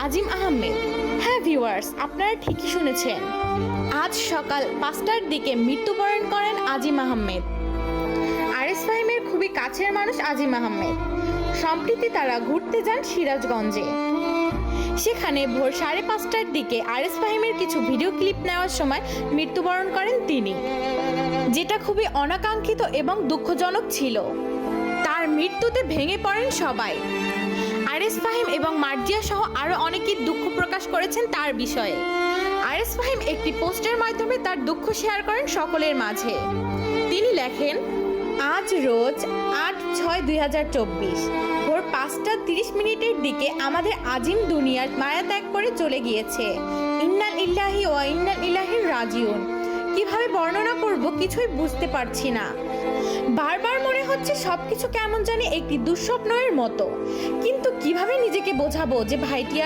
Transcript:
আজিম আহমেদ। হ্যাঁ ভিউয়ার্স, আপনারা ঠিকই শুনেছেন, আজ সকাল 5টার দিকে মৃত্যুবরণ করেন আজিম আহমেদ। আরএস ফাহিমের খুবই কাছের মানুষ আজিম আহমেদ। সম্প্রতি তারা ঘুরতে যান সিরাজগঞ্জে। সেখানে ভোর 5:30টার দিকে আরএস ফাহিমের কিছু ভিডিও ক্লিপ নেওয়ার সময় মৃত্যুবরণ করেন তিনি, যেটা খুবই অনাকাঙ্ক্ষিত এবং দুঃখজনক ছিল। তার মৃত্যুতে ভেঙে পড়েন সবাই। আরএস ফাহিম এবং মার্জিয়া সহ আরও অনেকেই দুঃখ প্রকাশ করেছেন তার বিষয়ে। আরএস ফাহিম একটি পোস্টের মাধ্যমে তার দুঃখ শেয়ার করেন সকলের মাঝে। তিনি লেখেন, আজ রোজ 8/6/2024 ভোর 5:30 দিকে আমাদের আজিম দুনিয়ার মায়া ত্যাগ করে চলে গিয়েছে। ইন্না লিল্লাহি ওয়া ইন্না ইলাইহি রাজিউন। কিভাবে বর্ণনা করব কিছুই বুঝতে পারছি না। বারবার মনে হচ্ছে সবকিছু কেমন জানি একটি দুঃস্বপ্নের মতো, কিন্তু কিভাবে নিজেকে বোঝাবো যে ভাইটি আর